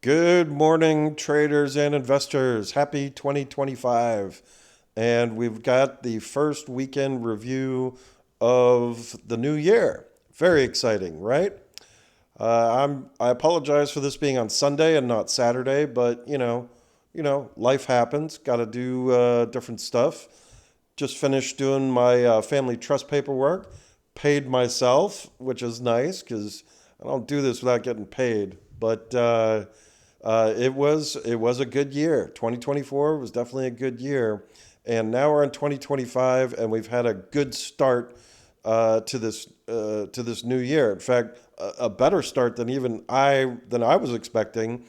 Good morning, traders and investors. Happy 2025. And we've got the first weekend review of the new year. Very exciting, right? I apologize for this being on Sunday and not Saturday, but life happens. Got to do different stuff. Just finished doing my family trust paperwork. Paid myself, which is nice because I don't do this without getting paid. But it was a good year. 2024 was definitely a good year, and now we're in 2025, and we've had a good start to this new year. In fact, a better start than I was expecting,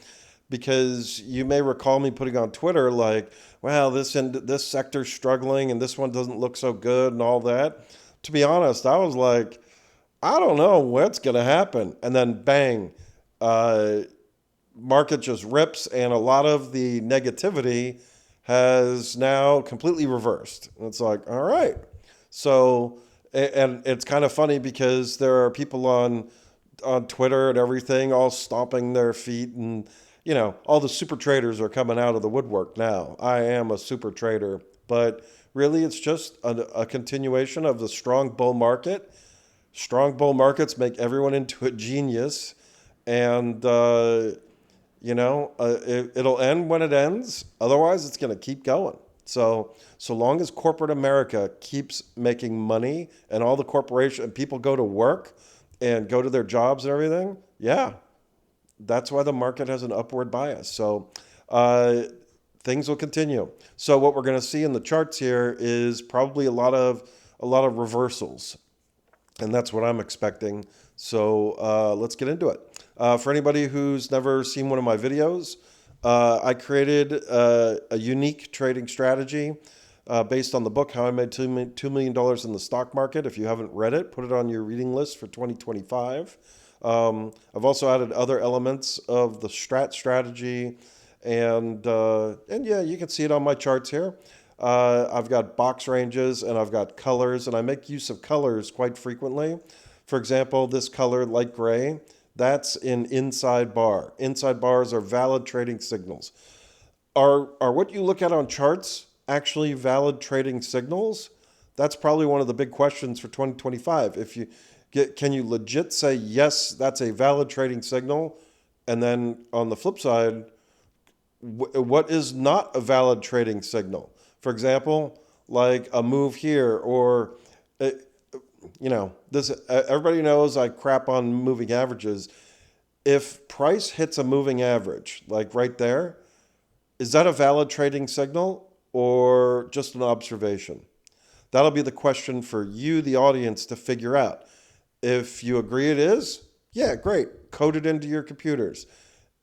because you may recall me putting on Twitter like, "Wow, this sector's struggling, and this one doesn't look so good," and all that. To be honest, I was like, I don't know what's gonna happen, and then bang, uh, market just rips, and a lot of the negativity has now completely reversed. And it's like, all right. So, and it's kind of funny because there are people on Twitter and everything all stomping their feet, and all the super traders are coming out of the woodwork now. I am a super trader, but really it's just a continuation of the strong bull market. Strong bull markets make everyone into a genius, and it'll end when it ends. Otherwise, it's going to keep going. So long as corporate America keeps making money and all the corporation and people go to work and go to their jobs and everything, yeah, that's why the market has an upward bias. So uh, things will continue. So what we're going to see in the charts here is probably a lot of reversals, and that's what I'm expecting. So let's get into it. For anybody who's never seen one of my videos, I created a unique trading strategy based on the book How I Made $2 Million in the Stock Market. If you haven't read it, put it on your reading list for 2025. I've also added other elements of the strategy, and yeah, you can see it on my charts here. I've got box ranges and I've got colors, and I make use of colors quite frequently. For example, this color, light gray, that's an inside bar. Inside bars are valid trading signals. Are what you look at on charts actually valid trading signals? That's probably one of the big questions for 2025. Can you legit say yes, that's a valid trading signal? And then on the flip side, what is not a valid trading signal? For example, like a move here, or uh, this. Everybody knows I crap on moving averages. If price hits a moving average, like right there, is that a valid trading signal or just an observation? That'll be the question for you, the audience, to figure out. If you agree it is, yeah, great. Code it into your computers.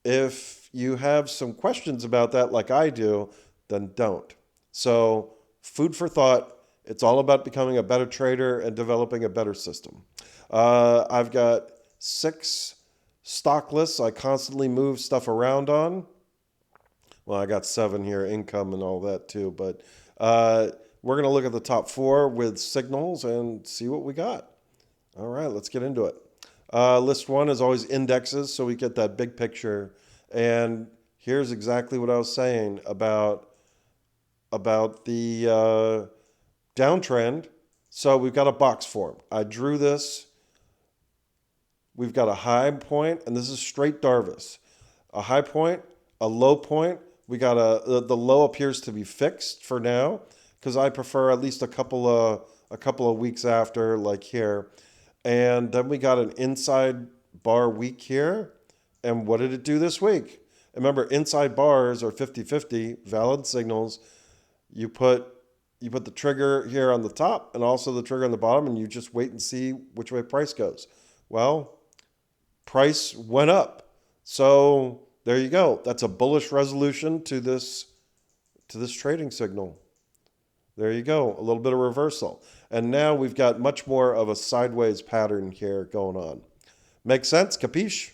If you have some questions about that, like I do, then don't. So, food for thought. It's all about becoming a better trader and developing a better system. I've got 6 stock lists I constantly move stuff around on. Well, I got 7 here, income and all that too. But we're going to look at the top 4 with signals and see what we got. All right, let's get into it. List 1 is always indexes, so we get that big picture. And here's exactly what I was saying about the downtrend. So we've got a box form. I drew this. We've got a high point, and this is straight Darvas. A high point, a low point. We got the low appears to be fixed for now, because I prefer at least a couple of weeks after, like here. And then we got an inside bar week here. And what did it do this week? Remember, inside bars are 50-50 valid signals. You put the trigger here on the top and also the trigger on the bottom, and you just wait and see which way price goes. Well, price went up. So there you go. That's a bullish resolution to this trading signal. There you go. A little bit of reversal. And now we've got much more of a sideways pattern here going on. Make sense? Capiche?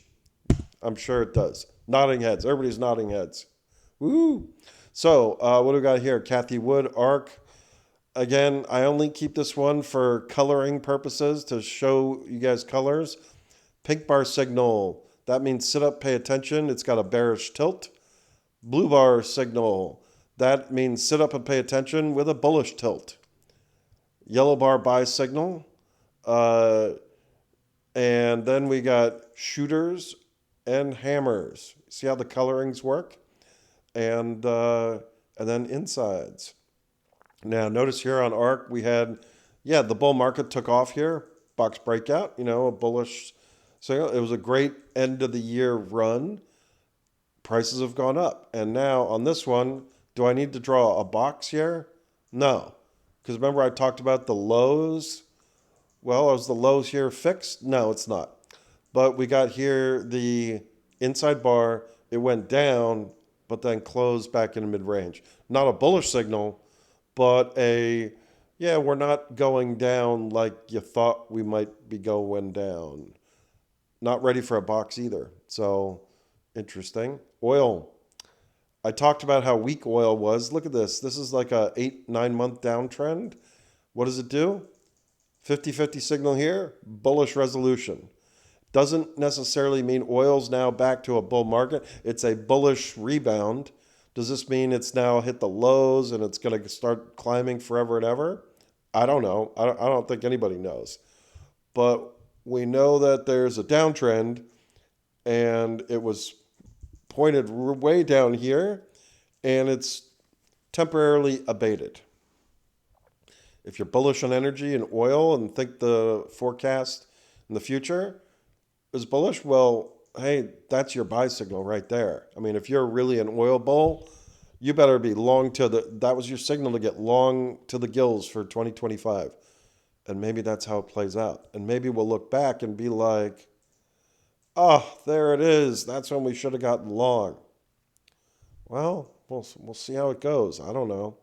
I'm sure it does. Nodding heads. Everybody's nodding heads. Woo! So, what do we got here? Kathy Wood, ARC. Again, I only keep this one for coloring purposes to show you guys colors. Pink bar signal. That means sit up, pay attention. It's got a bearish tilt. Blue bar signal. That means sit up and pay attention with a bullish tilt. Yellow bar buy signal. Uh, and then we got shooters and hammers. See how the colorings work? And then insides. Now, notice here on ARC, we had, the bull market took off here. Box breakout, a bullish signal. It was a great end of the year run. Prices have gone up. And now on this one, do I need to draw a box here? No. Because remember I talked about the lows? Well, is the lows here fixed? No, it's not. But we got here the inside bar. It went down, but then closed back in mid-range. Not a bullish signal, but we're not going down like you thought we might be going down. Not ready for a box either. So, interesting. Oil. I talked about how weak oil was. Look at this. This is like a 8-9 month downtrend. What does it do? 50-50 signal here, bullish resolution. Doesn't necessarily mean oil's now back to a bull market. It's a bullish rebound. Does this mean it's now hit the lows and it's going to start climbing forever and ever? I don't know. I don't think anybody knows. But we know that there's a downtrend, and it was pointed way down here, and it's temporarily abated. If you're bullish on energy and oil and think the forecast in the future is bullish, well, hey, that's your buy signal right there. I mean, if you're really an oil bull, you better be long that was your signal to get long to the gills for 2025. And maybe that's how it plays out. And maybe we'll look back and be like, oh, there it is. That's when we should have gotten long. Well, we'll see how it goes. I don't know.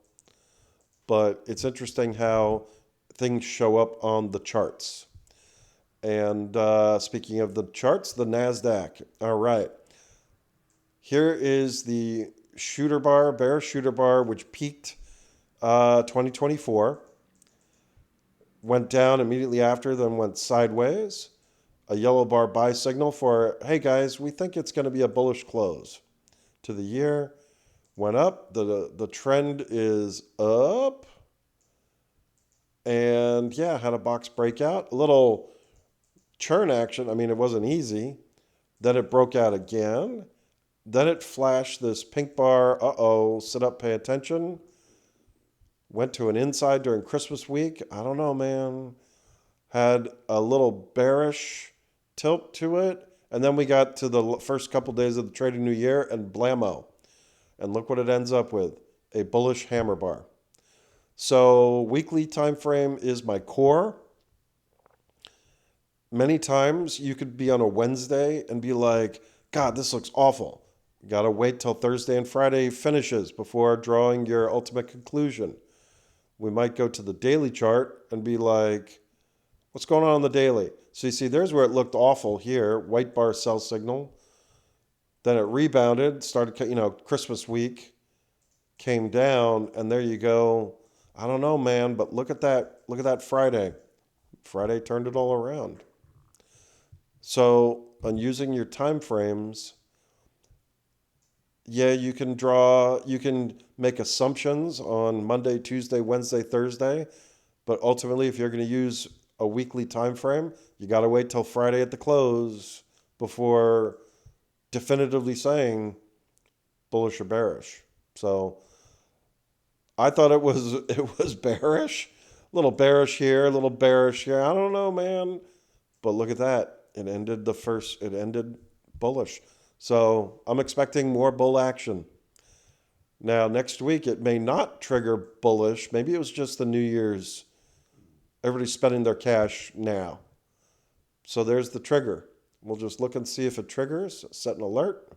But it's interesting how things show up on the charts. And speaking of the charts, the NASDAQ. All right. Here is the shooter bar, bear shooter bar, which peaked 2024. Went down immediately after, then went sideways. A yellow bar buy signal for, hey guys, we think it's going to be a bullish close to the year. Went up. The trend is up. And had a box breakout. A little churn action. I mean, it wasn't easy. Then it broke out again. Then it flashed this pink bar. Sit up, pay attention. Went to an inside during Christmas week. I don't know, man. Had a little bearish tilt to it. And then we got to the first couple days of the trading new year and blammo. And look what it ends up with. A bullish hammer bar. So weekly time frame is my core. Many times you could be on a Wednesday and be like, God, this looks awful. You got to wait till Thursday and Friday finishes before drawing your ultimate conclusion. We might go to the daily chart and be like, what's going on the daily? So you see, there's where it looked awful here. White bar sell signal. Then it rebounded, started, Christmas week, came down, and there you go. I don't know, man, but look at that. Look at that Friday. Friday turned it all around. So on using your time frames, you can make assumptions on Monday, Tuesday, Wednesday, Thursday, but ultimately if you're going to use a weekly time frame, you got to wait till Friday at the close before definitively saying bullish or bearish. So I thought it was bearish, a little bearish here, a little bearish here. I don't know, man, but look at that. It ended bullish. So I'm expecting more bull action. Now, next week, it may not trigger bullish. Maybe it was just the New Year's. Everybody's spending their cash now. So there's the trigger. We'll just look and see if it triggers. Set an alert.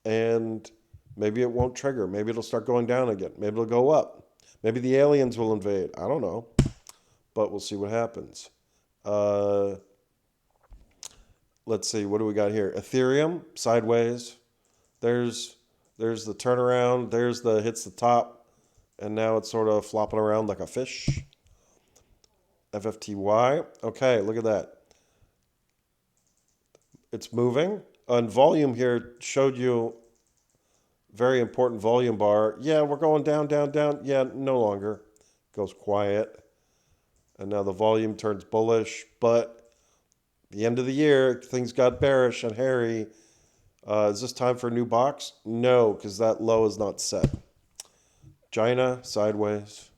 And maybe it won't trigger. Maybe it'll start going down again. Maybe it'll go up. Maybe the aliens will invade. I don't know. But we'll see what happens. Let's see, what do we got here? Ethereum, sideways. There's the turnaround. There's the hits the top. And now it's sort of flopping around like a fish. FFTY. Okay, look at that. It's moving. And volume here showed you very important volume bar. Yeah, we're going down, down, down. Yeah, no longer. Goes quiet. And now the volume turns bullish. But the end of the year, things got bearish and hairy. Is this time for a new box? No, because that low is not set. China, sideways.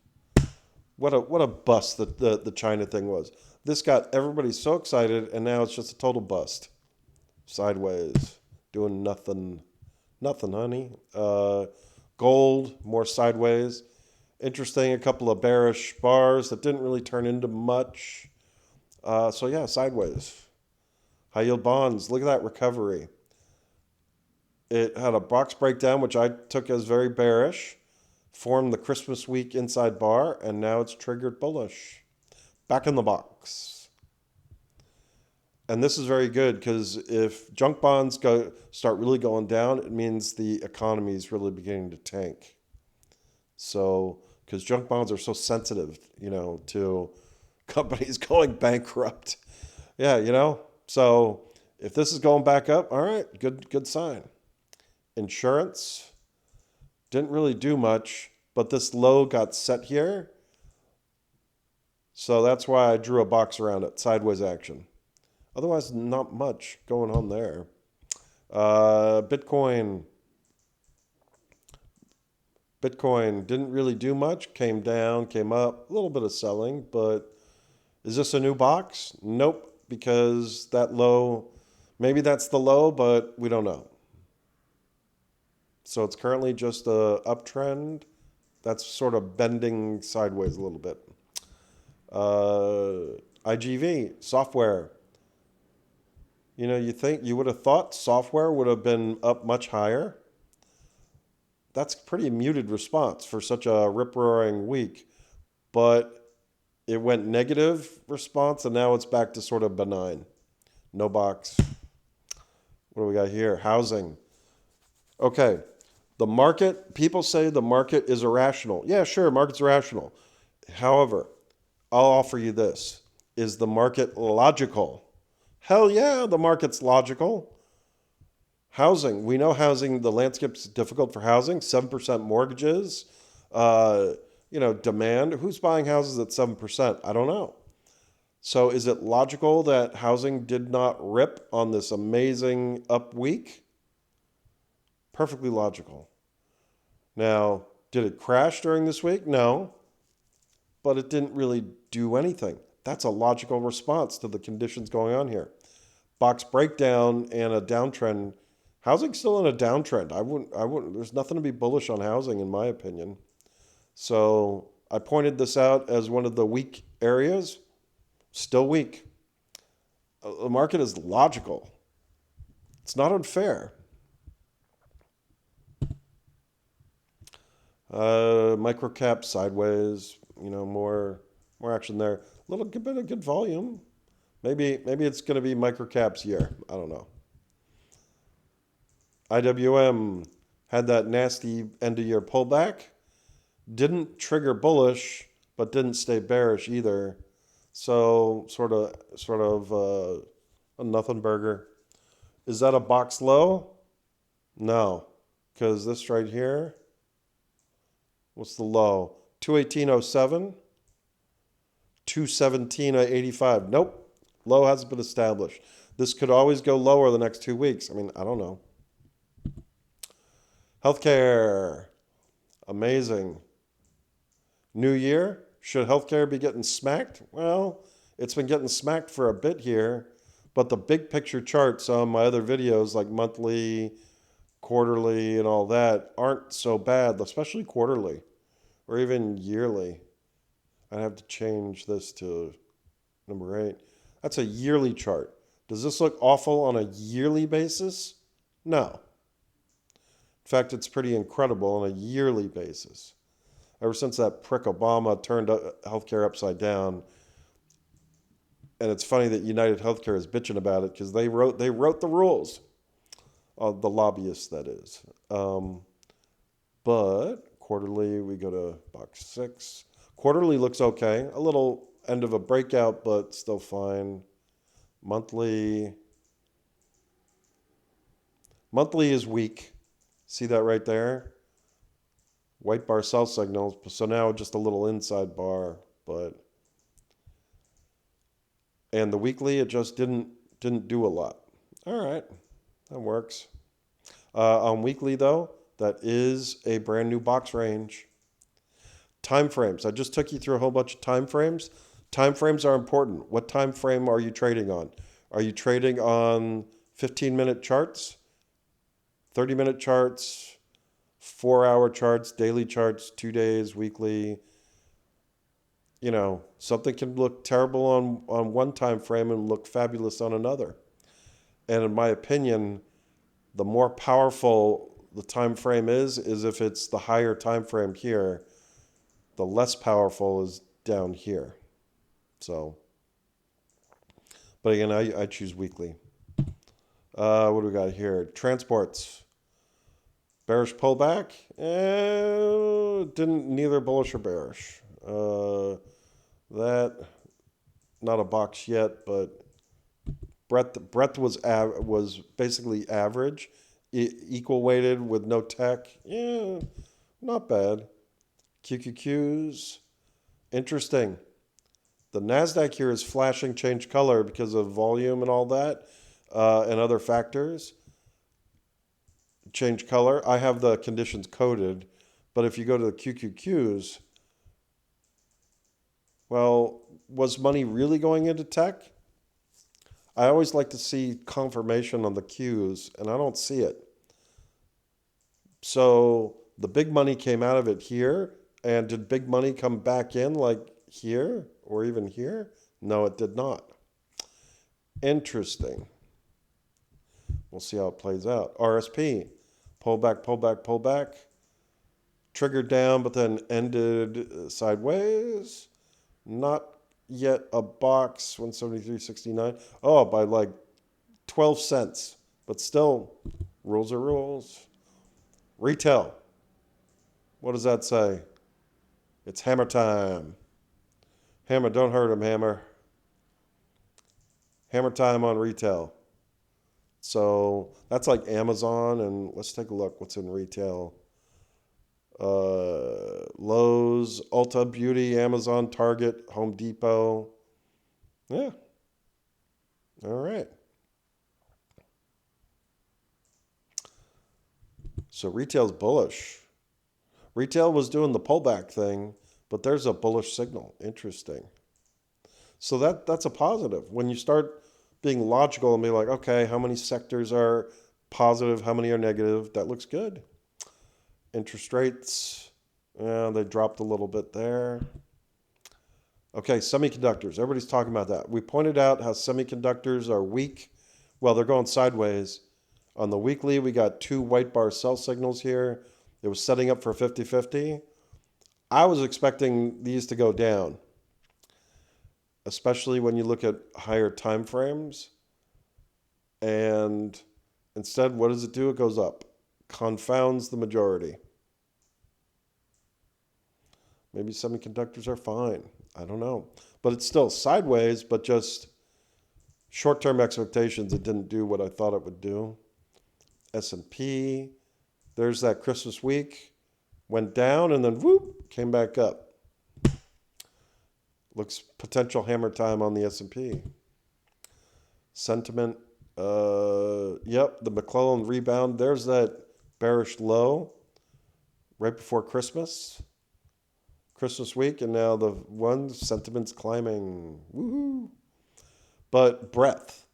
What a bust the China thing was. This got everybody so excited, and now it's just a total bust. Sideways. Doing nothing. Nothing, honey. Gold, more sideways. Interesting, a couple of bearish bars that didn't really turn into much. So yeah, sideways. High yield bonds, look at that recovery. It had a box breakdown, which I took as very bearish, formed the Christmas week inside bar, and now it's triggered bullish. Back in the box. And this is very good because if junk bonds start really going down, it means the economy is really beginning to tank. So, because junk bonds are so sensitive, to companies going bankrupt. Yeah. So, if this is going back up, all right, good sign. Insurance didn't really do much, but this low got set here. So that's why I drew a box around it, sideways action. Otherwise, not much going on there. Bitcoin didn't really do much. Came down, came up, a little bit of selling. But is this a new box? Nope, because that low, maybe that's the low, but we don't know. So it's currently just a uptrend. That's sort of bending sideways a little bit. IGV, software. You would have thought software would have been up much higher. That's a pretty muted response for such a rip-roaring week. But it went negative response, and now it's back to sort of benign. No box. What do we got here? Housing. Okay. The market, people say the market is irrational. Yeah, sure, market's irrational. However, I'll offer you this. Is the market logical? Hell yeah, the market's logical. Housing. We know housing, the landscape's difficult for housing. 7% mortgages. Demand. Who's buying houses at 7%? I don't know. So is it logical that housing did not rip on this amazing up week? Perfectly logical. Now, did it crash during this week? No. But it didn't really do anything. That's a logical response to the conditions going on here. Box breakdown and a downtrend. Housing's still in a downtrend. I wouldn't, there's nothing to be bullish on housing in my opinion. So I pointed this out as one of the weak areas. Still weak. The market is logical. It's not unfair. Microcap sideways, more action there. A little bit of good volume. Maybe it's going to be microcap's year. I don't know. IWM had that nasty end of year pullback. Didn't trigger bullish, but didn't stay bearish either. So sort of a nothing burger. Is that a box low? No, because this right here. What's the low? 218.07. 217.85. Nope. Low hasn't been established. This could always go lower the next 2 weeks. I don't know. Healthcare. Amazing. New year. Should healthcare be getting smacked? Well, it's been getting smacked for a bit here. But the big picture charts on my other videos, like monthly, quarterly, and all that, aren't so bad, especially quarterly or even yearly. I'd have to change this to number 8. That's a yearly chart. Does this look awful on a yearly basis? No. In fact, it's pretty incredible on a yearly basis. Ever since that prick Obama turned healthcare upside down, and it's funny that United Healthcare is bitching about it because they wrote the rules, the lobbyists that is. But quarterly, we go to box 6. Quarterly looks okay. A little end of a breakout, but still fine. Monthly, Monthly is weak. See that right there? White bar sell signals. So now just a little inside bar, but and the weekly it just didn't do a lot. All right, that works. On weekly though, that is a brand new box range. Time frames. I just took you through a whole bunch of time frames. Time frames are important. What time frame are you trading on? Are you trading on 15-minute charts, 30-minute charts, 4-hour charts, daily charts, 2 days, weekly? Something can look terrible on one time frame and look fabulous on another. And in my opinion, the more powerful the time frame is if it's the higher time frame here, the less powerful is down here. So, but again, I choose weekly. What do we got here? Transports. Bearish pullback? Didn't neither bullish or bearish. That not a box yet, but breadth was basically average, equal weighted with no tech. Yeah, not bad. QQQs, interesting. The Nasdaq here is flashing change color because of volume and all that, and other factors. Change color. I have the conditions coded, but if you go to the QQQs, well, was money really going into tech? I always like to see confirmation on the Qs, and I don't see it. So the big money came out of it here, and did big money come back in like here or even here? No, it did not. Interesting. We'll see how it plays out. RSP, pull back, pull back, pull back. Triggered down, but then ended sideways. Not yet a box, 173.69. Oh, by like 12 cents. But still, rules are rules. Retail. What does that say? It's hammer time. Hammer, don't hurt him, Hammer. Hammer time on retail. So that's like Amazon, and let's take a look what's in retail. Lowe's, Ulta Beauty, Amazon, Target, Home Depot. Yeah. All right. So retail's bullish. Retail was doing the pullback thing, but there's a bullish signal. Interesting. So that's a positive. When you start being logical and be like, okay, how many sectors are positive, how many are negative? That looks good. Interest rates, they dropped a little bit there. Okay, semiconductors. Everybody's talking about that. We pointed out how semiconductors are weak. Well, they're going sideways. On the weekly, we got 2 white bar sell signals here. It was setting up for 50-50. I was expecting these to go down, especially when you look at higher time frames. And instead, what does it do? It goes up. Confounds the majority. Maybe semiconductors are fine. I don't know. But it's still sideways, but just short-term expectations, it didn't do what I thought it would do. S&P, there's that Christmas week. Went down and then whoop, came back up. Looks potential hammer time on the S&P. Sentiment, yep, the McClellan rebound. There's that bearish low right before Christmas week, and now the sentiment's climbing. Woohoo! But breadth,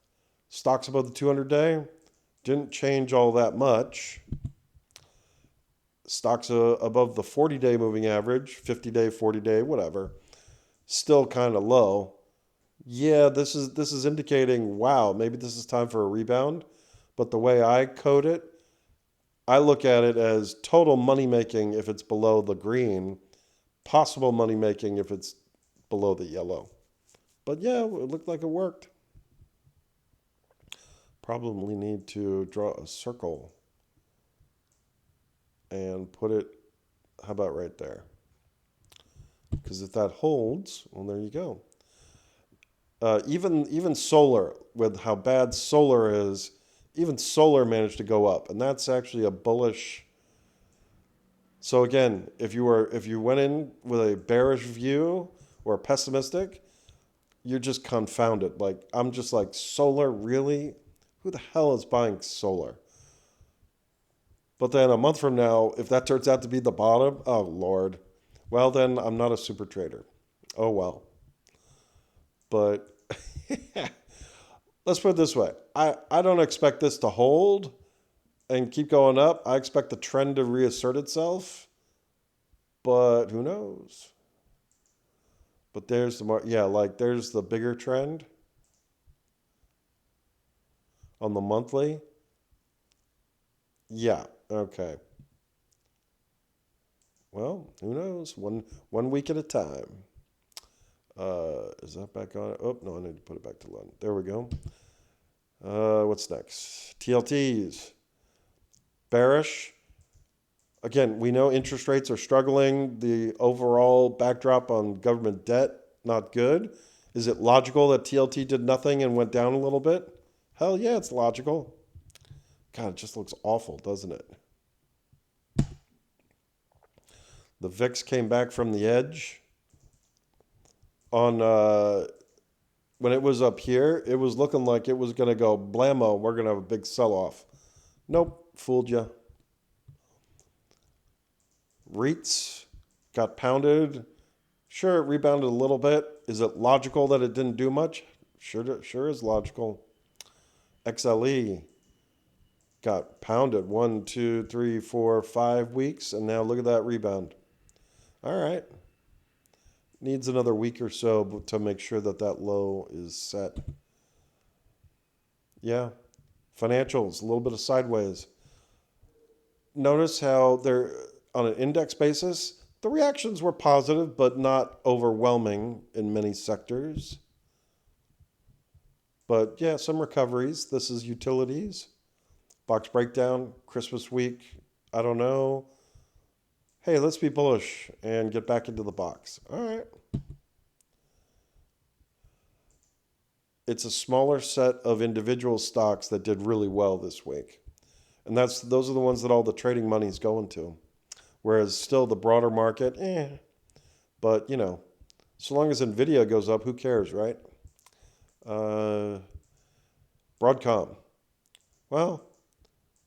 stocks above the 200-day, didn't change all that much. Stocks above the 40-day moving average, 50-day, 40-day, whatever, still kind of low. Yeah, this is indicating, wow, maybe this is time for a rebound. But the way I code it, I look at it as total money making if it's below the green, possible money making if it's below the yellow. But yeah, it looked like it worked. Probably need to draw a circle and put it, how about right there? Because if that holds, well, there you go. Even solar, with how bad solar is, even solar managed to go up, and that's actually a bullish. So again, if you went in with a bearish view or pessimistic, you're just confounded. Like I'm just like solar, really? Who the hell is buying solar? But then a month from now, if that turns out to be the bottom, oh Lord, well then I'm not a super trader. Oh well. But let's put it this way. I don't expect this to hold and keep going up. I expect the trend to reassert itself. But who knows? But there's the yeah, like there's the bigger trend on the monthly. Yeah, okay. Well, who knows? One week at a time. Is that back on? Oh no, I need to put it back to London. There we go. What's next? TLTs. Bearish. Again, we know interest rates are struggling. The overall backdrop on government debt, not good. Is it logical that TLT did nothing and went down a little bit? Hell yeah, it's logical. God, it just looks awful, doesn't it? The VIX came back from the edge. On when it was up here, it was looking like it was going to go blammo. We're going to have a big sell-off. Nope, fooled you. REITs got pounded. Sure, it rebounded a little bit. Is it logical that it didn't do much? Sure is logical. XLE got pounded 1, 2, 3, 4, 5 weeks, and now look at that rebound. All right. Needs another week or so to make sure that that low is set. Yeah. Financials, a little bit of sideways. Notice how they're on an index basis, the reactions were positive, but not overwhelming in many sectors. But yeah, some recoveries. This is utilities. Box breakdown, Christmas week. I don't know. Hey, let's be bullish and get back into the box. All right. It's a smaller set of individual stocks that did really well this week. And those are the ones that all the trading money is going to. Whereas still the broader market, But, so long as NVIDIA goes up, who cares, right? Broadcom. Well,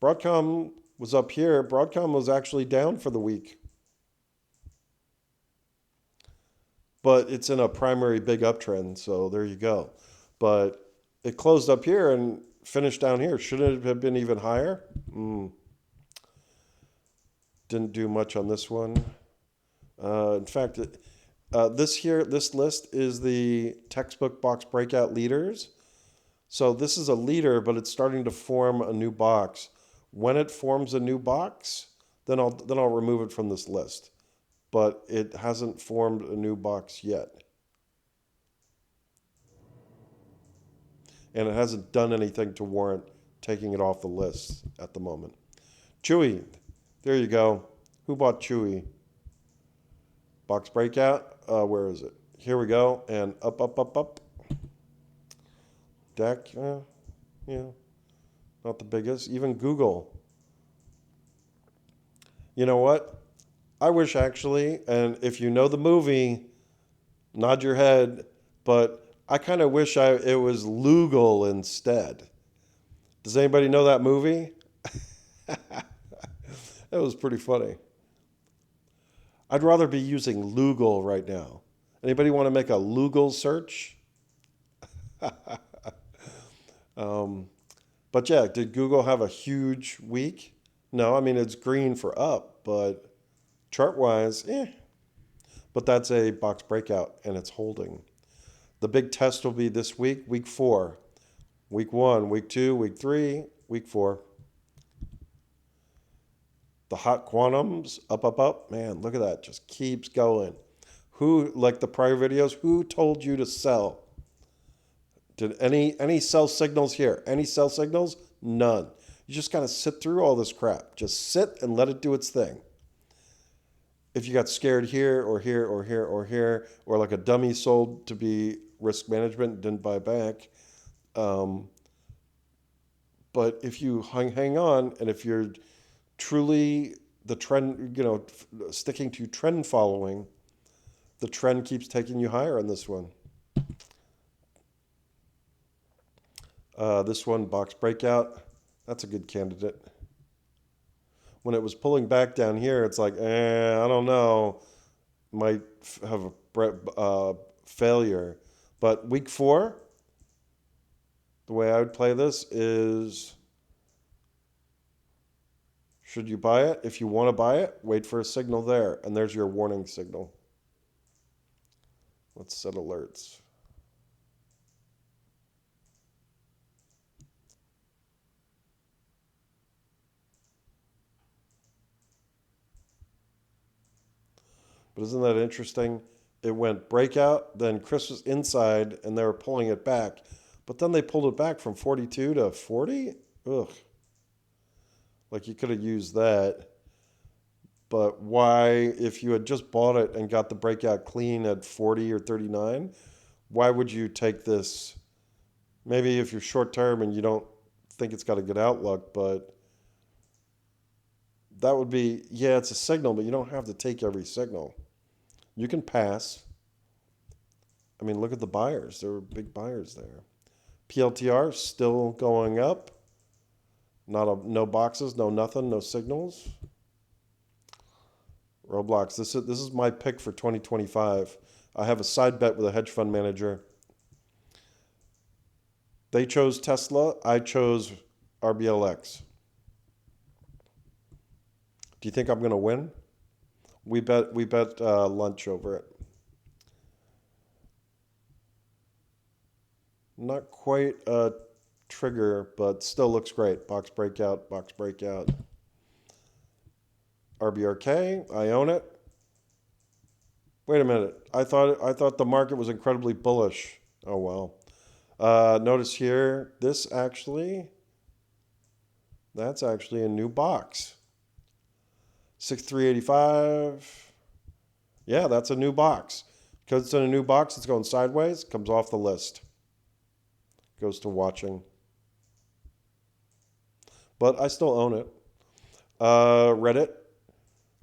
Broadcom was up here. Broadcom was actually down for the week. But it's in a primary big uptrend, so there you go. But it closed up here and finished down here. Shouldn't it have been even higher? Didn't do much on this one. In fact, this list is the textbook box breakout leaders. So this is a leader, but it's starting to form a new box. When it forms a new box, then I'll remove it from this list. But it hasn't formed a new box yet. And it hasn't done anything to warrant taking it off the list at the moment. Chewy, there you go. Who bought Chewy? Box breakout. Where is it? Here we go. And up, up, up, up. Deck. Not the biggest. Even Google. You know what? I wish actually, and if you know the movie, nod your head, but I kind of wish it was Lugal instead. Does anybody know that movie? That was pretty funny. I'd rather be using Lugal right now. Anybody want to make a Lugal search? But yeah, did Google have a huge week? No, I mean, it's green for up, but chart-wise, But that's a box breakout, and it's holding. The big test will be this week, week 4. Week 1, week 2, week 3, week 4. The hot quantums, up, up, up. Man, look at that. Just keeps going. Who, like the prior videos, who told you to sell? Did any sell signals here? Any sell signals? None. You just gotta sit through all this crap. Just sit and let it do its thing. If you got scared here or here or here or here, or like a dummy sold to be risk management, didn't buy back, But if you hang on, and if you're truly the trend, sticking to trend following, the trend keeps taking you higher on this one. This one, box breakout, that's a good candidate. When it was pulling back down here, it's like, I don't know, might have a failure. But week 4, the way I would play this is, should you buy it? If you want to buy it, wait for a signal there. And there's your warning signal. Let's set alerts. But isn't that interesting? It went breakout, then Chris was inside, and they were pulling it back. But then they pulled it back from 42 to 40? Ugh. Like you could have used that. But why, if you had just bought it and got the breakout clean at 40 or 39, why would you take this? Maybe if you're short term and you don't think it's got a good outlook, but that would be, yeah, it's a signal, but you don't have to take every signal. You can pass. I mean, look at the buyers. There were big buyers there. PLTR still going up. No boxes, no nothing, no signals. Roblox. This is my pick for 2025. I have a side bet with a hedge fund manager. They chose Tesla. I chose RBLX. Do you think I'm going to win? We bet lunch over it. Not quite a trigger, but still looks great. Box breakout, box breakout. RBRK, I own it. Wait a minute. I thought the market was incredibly bullish. Oh well. Notice here, that's actually a new box. 6385. Yeah, that's a new box. Because it's in a new box, it's going sideways, comes off the list. Goes to watching. But I still own it. Reddit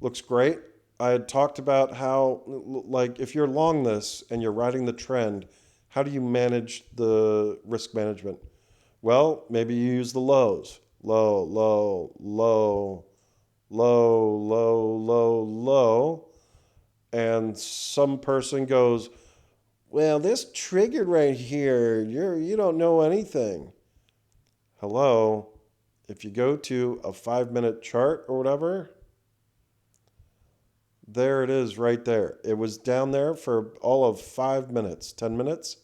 looks great. I had talked about how, like, if you're long this and you're riding the trend, how do you manage the risk management? Well, maybe you use the lows. Low, low, low, low, low, low, low. And some person goes, well, this triggered right here. You don't know anything. Hello. If you go to a 5-minute chart or whatever, there it is right there. It was down there for all of 5 minutes, 10 minutes.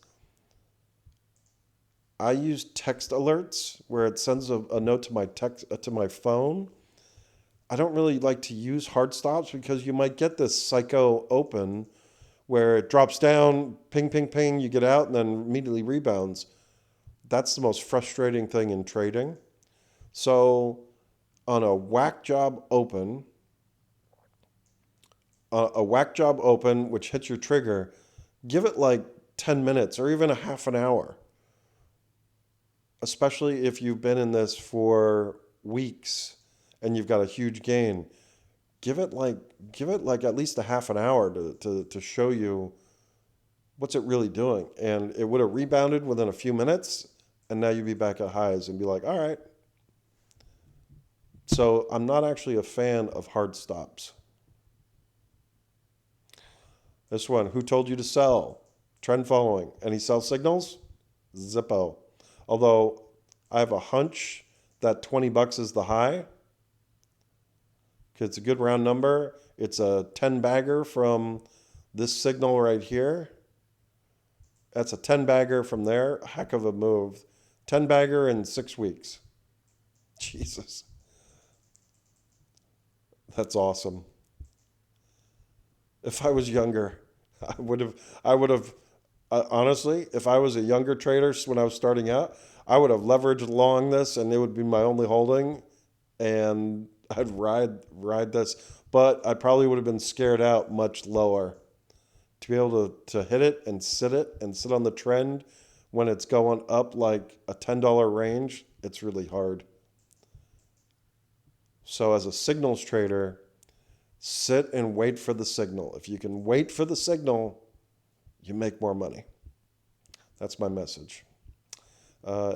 I use text alerts where it sends a note to my phone. I don't really like to use hard stops because you might get this psycho open where it drops down, ping, ping, ping, you get out and then immediately rebounds. That's the most frustrating thing in trading. So on a whack job open, which hits your trigger, give it like 10 minutes or even a half an hour. Especially if you've been in this for weeks and you've got a huge gain. Give it like at least a half an hour to show you what's it really doing. And it would have rebounded within a few minutes, and now you'd be back at highs and be like, all right. So I'm not actually a fan of hard stops. This one, who told you to sell? Trend following. Any sell signals? Zippo. Although I have a hunch that $20 is the high. It's a good round number. It's a 10 bagger from this signal right here. That's a 10 bagger from there. A heck of a move. 10 bagger in 6 weeks. Jesus. That's awesome. If I was younger, I would have, honestly, if I was a younger trader when I was starting out, I would have leveraged along this and it would be my only holding and I'd ride this. But I probably would have been scared out much lower. To be able to hit it and sit on the trend when it's going up like a $10 range It's really hard. So as a signals trader, sit and wait for the signal. If you can wait for the signal, you make more money. That's my message.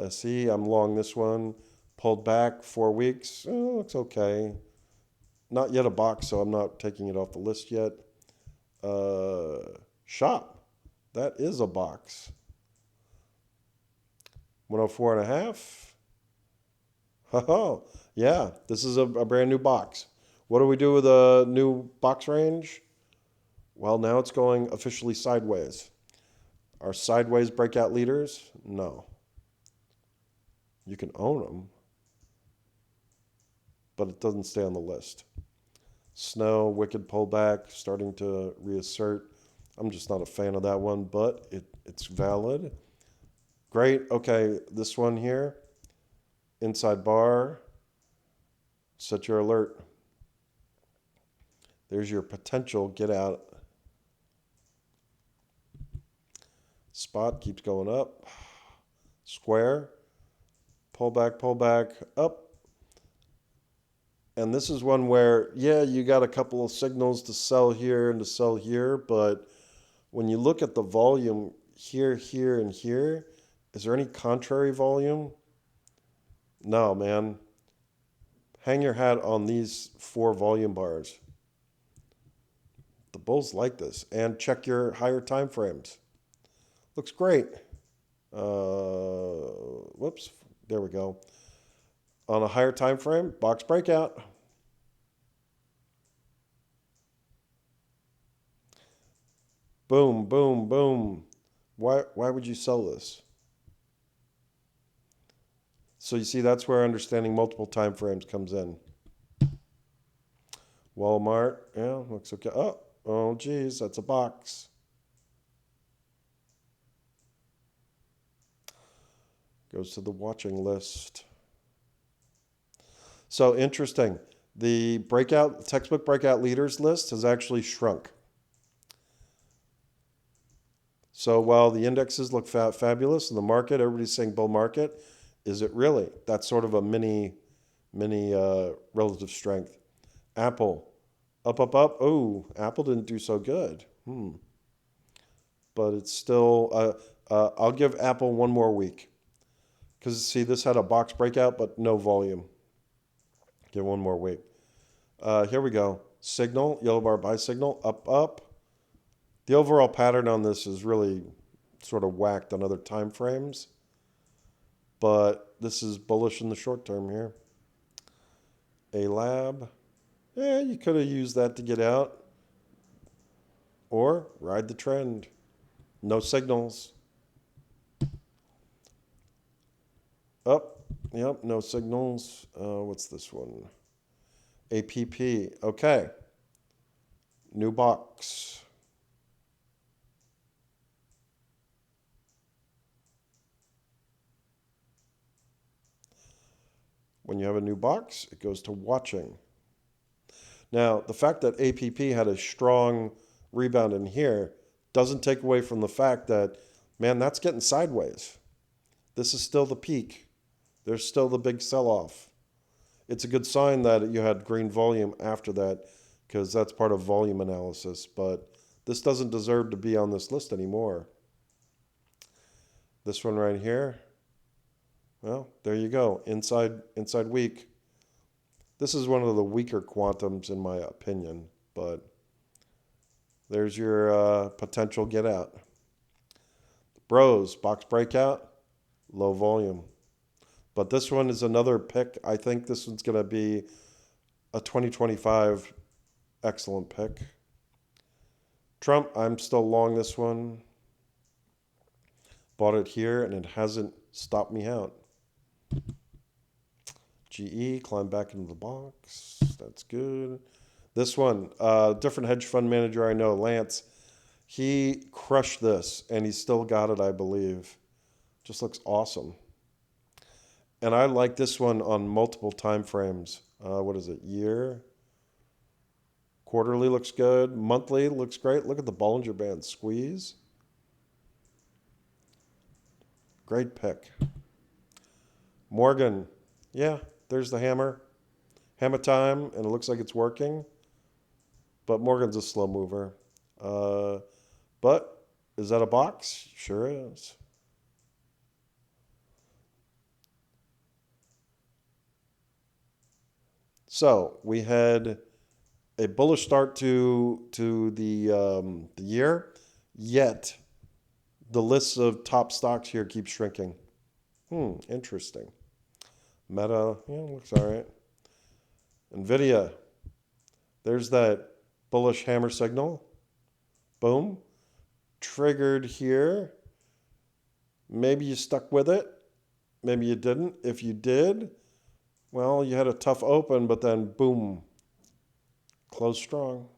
See, I'm long this one. Pulled back 4 weeks. Oh, looks okay. Not yet a box, so I'm not taking it off the list yet. Shop. That is a box. 104 and a half. Oh, yeah, this is a brand new box. What do we do with a new box range? Well, now it's going officially sideways. Are sideways breakout leaders? No. You can own them, but it doesn't stay on the list. Snow, wicked pullback, starting to reassert. I'm just not a fan of that one, but it's valid. Great. Okay, this one here, inside bar, set your alert. There's your potential get out. Spot keeps going up. Square, pull back, up. And this is one where, yeah, you got a couple of signals to sell here and to sell here, but when you look at the volume here, here, and here, is there any contrary volume? No, man. Hang your hat on these 4 volume bars. The bulls like this. And check your higher time frames. Looks great. Whoops. There we go. On a higher time frame, box breakout. Boom, boom, boom. Why would you sell this? So you see, that's where understanding multiple time frames comes in. Walmart, yeah, looks okay. Oh, geez, that's a box. Goes to the watching list. So interesting. The textbook breakout leaders list has actually shrunk. So while the indexes look fabulous in the market, everybody's saying bull market. Is it really? That's sort of a mini relative strength. Apple, up. Oh, Apple didn't do so good. But it's still, I'll give Apple one more week. Because, see, this had a box breakout, but no volume. Give one more week. Here we go. Signal, yellow bar buy signal, up. The overall pattern on this is really sort of whacked on other time frames. But this is bullish in the short term here. A lab. Yeah, you could have used that to get out. Or ride the trend. No signals. Up. Yep, no signals. What's this one? APP. Okay. New box. When you have a new box, it goes to watching. Now, the fact that APP had a strong rebound in here doesn't take away from the fact that, man, that's getting sideways. This is still the peak. There's still the big sell-off. It's a good sign that you had green volume after that, because that's part of volume analysis. But this doesn't deserve to be on this list anymore. This one right here. Well, there you go. Inside weak. This is one of the weaker quantums in my opinion, but there's your potential get out. Bros, box breakout, low volume. But this one is another pick. I think this one's going to be a 2025 excellent pick. Trump, I'm still long this one. Bought it here, and it hasn't stopped me out. GE, climb back into the box. That's good. This one, different hedge fund manager I know, Lance. He crushed this, and he still got it, I believe. Just looks awesome. And I like this one on multiple time frames. What is it? Year? Quarterly looks good. Monthly looks great. Look at the Bollinger Band squeeze. Great pick. Morgan. Yeah, there's the hammer. Hammer time, and it looks like it's working. But Morgan's a slow mover. Uh, but is that a box? Sure is. So we had a bullish start to the year, yet the list of top stocks here keeps shrinking. Interesting. Meta, yeah, looks all right. Nvidia, there's that bullish hammer signal. Boom. Triggered here. Maybe you stuck with it. Maybe you didn't. If you did, well, you had a tough open, but then boom, close strong.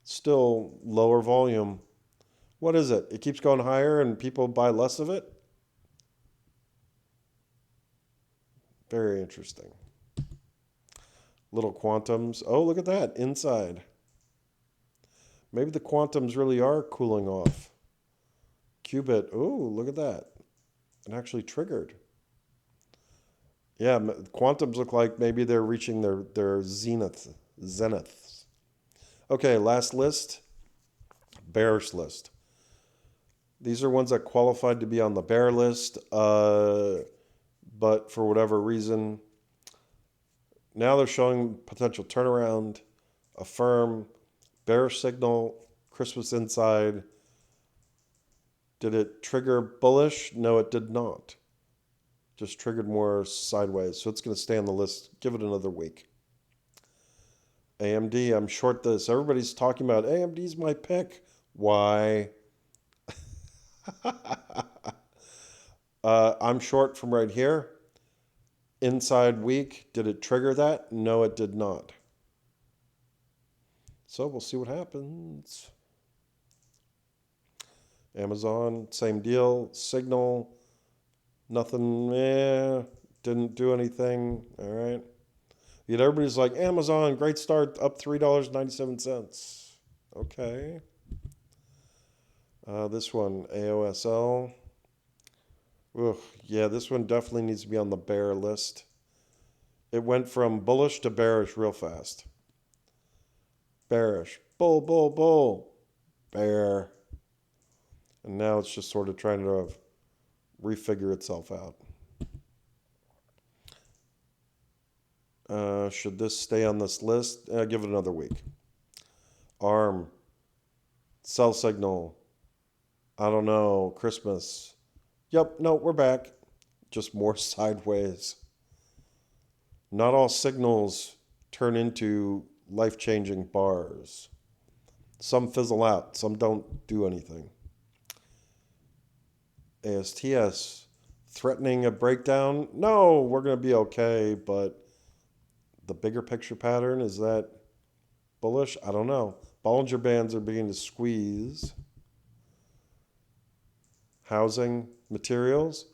Still lower volume. What is it? It keeps going higher and people buy less of it? Very interesting. Little quantums. Oh, look at that. Inside. Maybe the quantums really are cooling off. Qubit. Oh, look at that. It actually triggered. Yeah, quantums look like maybe they're reaching their zeniths. Okay, last list. Bearish list. These are ones that qualified to be on the bear list, but for whatever reason, now they're showing potential turnaround, affirm, bearish signal, Christmas inside. Did it trigger bullish? No, it did not. Just triggered more sideways. So it's going to stay on the list. Give it another week. AMD, I'm short this. Everybody's talking about AMD's my pick. Why? I'm short from right here. Inside week, did it trigger that? No, it did not. So we'll see what happens. Amazon, same deal. Signal, nothing, didn't do anything. All right. Yet everybody's like, Amazon, great start, up $3.97. Okay. This one, AOSL. Ugh, yeah, this one definitely needs to be on the bear list. It went from bullish to bearish real fast. Bearish. Bull, bull, bull. Bear. And now it's just sort of trying to refigure itself out. Should this stay on this list? Give it another week. ARM. Sell signal. I don't know. Christmas. Yep, no, we're back. Just more sideways. Not all signals turn into life-changing bars. Some fizzle out. Some don't do anything. ASTS. Threatening a breakdown? No, we're going to be okay, but the bigger picture pattern, is that bullish? I don't know. Bollinger Bands are beginning to squeeze. Housing, materials.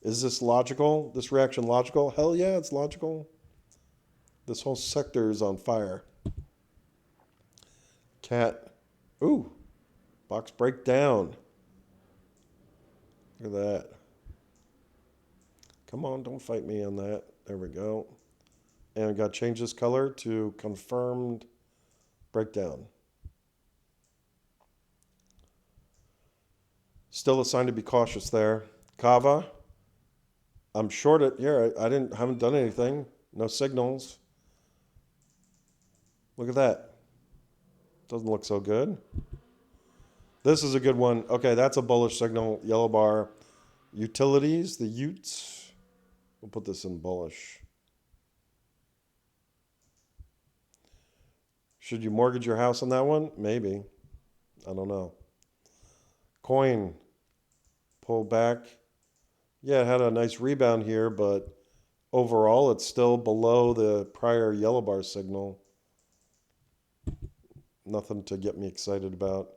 Is this logical? This reaction logical? Hell yeah, it's logical. This whole sector is on fire. Cat. Ooh. Box breakdown. Look at that. Come on, don't fight me on that. There we go. And I got to change this color to confirmed breakdown. Still a sign to be cautious there. Kava. I'm short it here. Haven't done anything. No signals. Look at that. Doesn't look so good. This is a good one. Okay, that's a bullish signal. Yellow bar. Utilities, the Utes. We'll put this in bullish. Should you mortgage your house on that one? Maybe. I don't know. Coin. Pull back. Yeah, it had a nice rebound here, but overall it's still below the prior yellow bar signal. Nothing to get me excited about.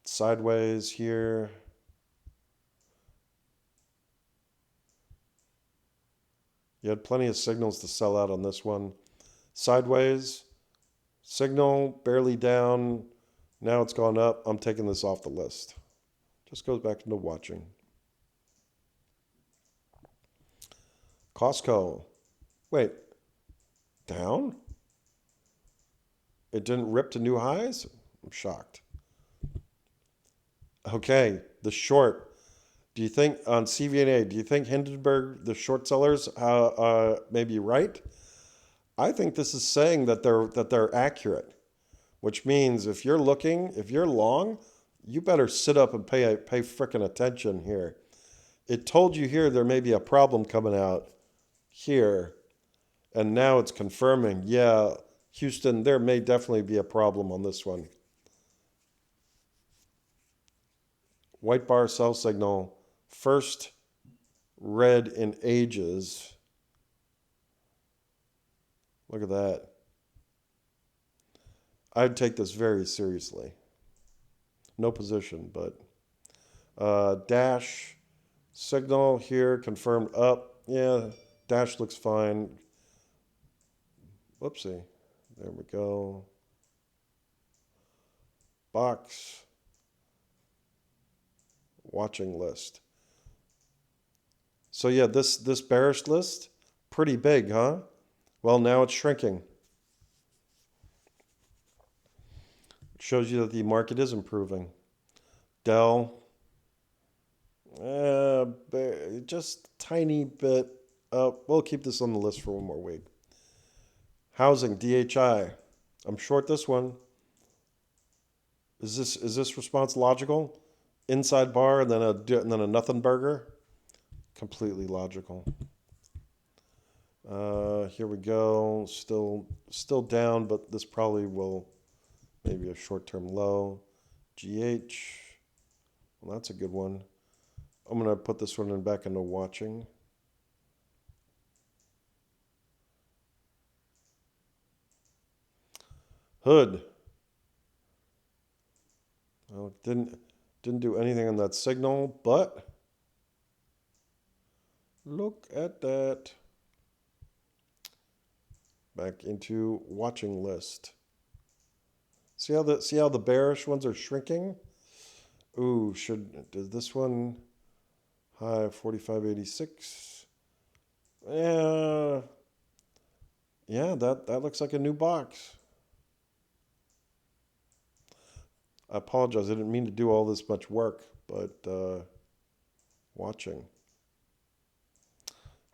Sideways here. You had plenty of signals to sell out on this one. Sideways, signal barely down. Now it's gone up. I'm taking this off the list. Just goes back into watching. Costco. Wait, down? It didn't rip to new highs? I'm shocked. Okay, the short. Do you think on CVNA, do you think Hindenburg, the short sellers, may be right? I think this is saying that they're accurate, which means if you're looking, if you're long, you better sit up and pay frickin' attention here. It told you here there may be a problem coming out here, and now it's confirming. Yeah, Houston, there may definitely be a problem on this one. White bar sell signal, first red in ages. Look at that. I'd take this very seriously. No position, but dash signal here confirmed up. Yeah, dash looks fine. Whoopsie. There we go. Box. Watching list. So yeah, this bearish list, pretty big, huh? Well, now it's shrinking. It shows you that the market is improving. Dell, just tiny bit up. We'll keep this on the list for one more week. Housing, DHI. I'm short this one. Is this response logical? Inside bar and then a nothing burger? Completely logical. Here we go. Still down, but this probably will maybe a short-term low. GH. Well, that's a good one. I'm gonna put this one back into watching. Hood. Well, didn't do anything on that signal, but look at that. Back into watching list. See how the bearish ones are shrinking? Ooh, did this one high 45.86? Yeah, that looks like a new box. I apologize. I didn't mean to do all this much work, but watching.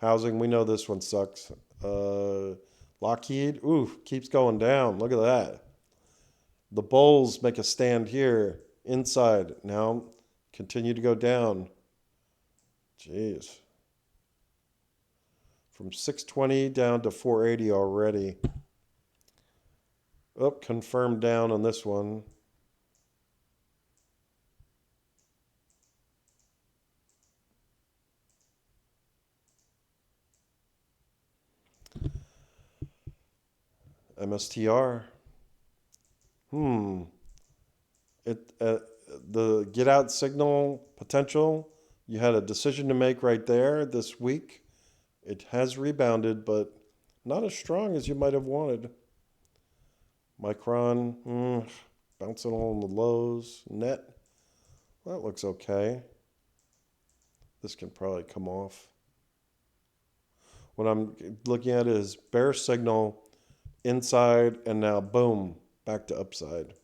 Housing, we know this one sucks. Lockheed, ooh, keeps going down. Look at that. The bulls make a stand here, inside. Now continue to go down. Jeez. From 620 down to 480 already. Oh, confirmed down on this one. MSTR. The get out signal potential, you had a decision to make right there this week. It has rebounded, but not as strong as you might have wanted. Micron, bouncing along the lows. Net, well, that looks okay. This can probably come off. What I'm looking at is bearish signal inside, and now boom, back to upside.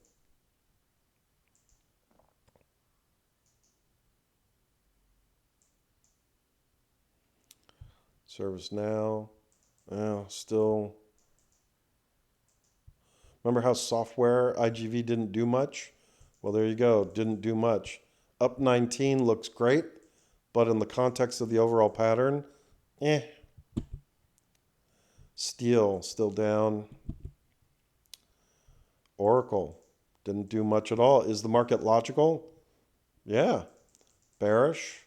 Service now, still. Remember how software IGV didn't do much? Well, there you go, didn't do much. Up 19 looks great, but in the context of the overall pattern, Steel still down. Oracle didn't do much at all. Is the market logical? Yeah. Bearish,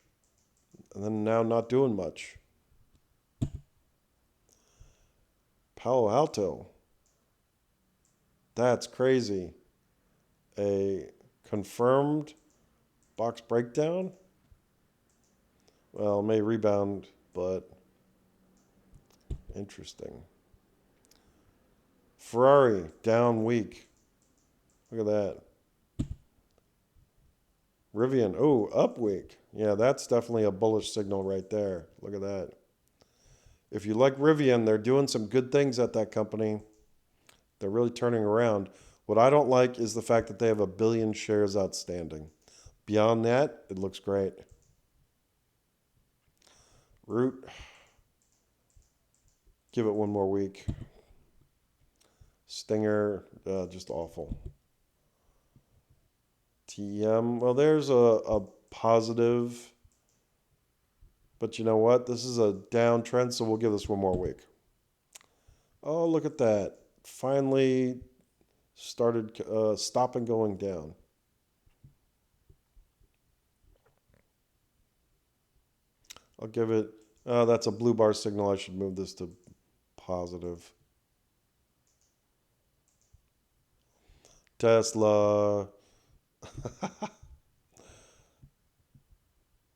and then now not doing much. Palo Alto. That's crazy. A confirmed box breakdown? Well, it may rebound, but interesting. Ferrari, down week. Look at that. Rivian. Oh, up week. Yeah, that's definitely a bullish signal right there. Look at that. If you like Rivian, they're doing some good things at that company. They're really turning around. What I don't like is the fact that they have 1 billion shares outstanding. Beyond that, it looks great. Root, give it one more week. Stinger, just awful. TM, well, there's a positive, but you know what? This is a downtrend, so we'll give this one more week. Oh, look at that. Finally started stopping going down. I'll give it, that's a blue bar signal. I should move this to positive. Tesla.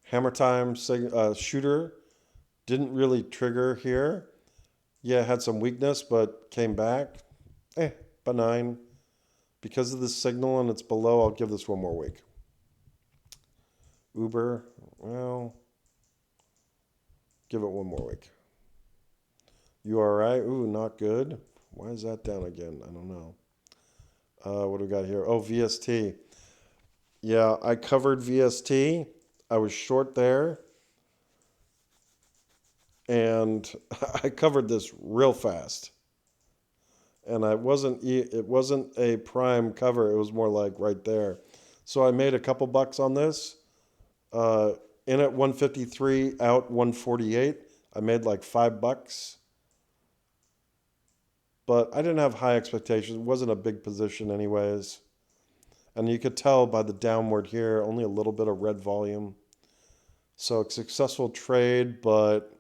Hammer time shooter didn't really trigger here. Yeah, had some weakness, but came back. Benign. Because of the signal and it's below, I'll give this one more week. Uber, well, give it one more week. URI, ooh, not good. Why is that down again? I don't know. What do we got here? Oh, VST. Yeah, I covered VST. I was short there. And I covered this real fast. And it wasn't a prime cover. It was more like right there. So I made a couple bucks on this. Uh, in at 153, out 148. I made like $5. But I didn't have high expectations. It wasn't a big position anyways. And you could tell by the downward here, only a little bit of red volume. So a successful trade, but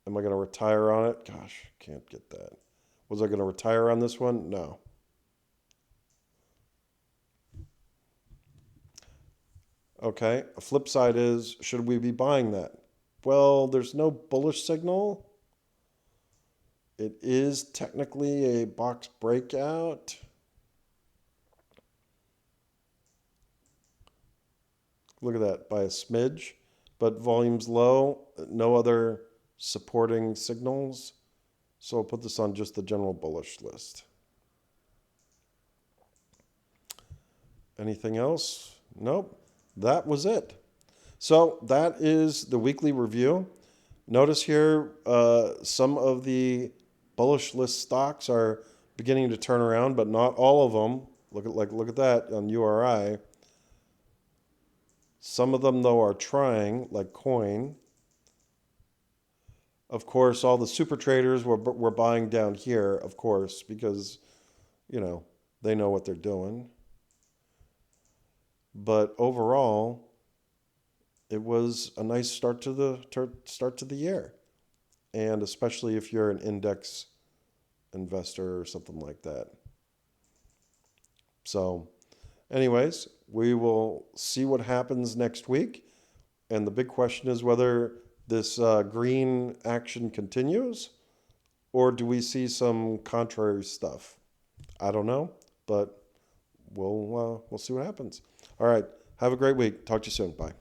am I going to retire on it? Gosh, can't get that. Was I going to retire on this one? No. Okay, a flip side is, should we be buying that? Well, there's no bullish signal. It is technically a box breakout. Look at that, by a smidge. But volume's low, no other supporting signals. So I'll put this on just the general bullish list. Anything else? Nope. That was it. So that is the weekly review. Notice here some of the bullish list stocks are beginning to turn around, but not all of them. Look at that on URI. Some of them though are trying, like Coin. Of course, all the super traders were buying down here, of course, because they know what they're doing. But overall, it was a nice start to the year, and especially if you're an index investor or something like that. So, anyways, we will see what happens next week, and the big question is whether this green action continues, or do we see some contrary stuff? I don't know, but we'll see what happens. All right, have a great week. Talk to you soon. Bye.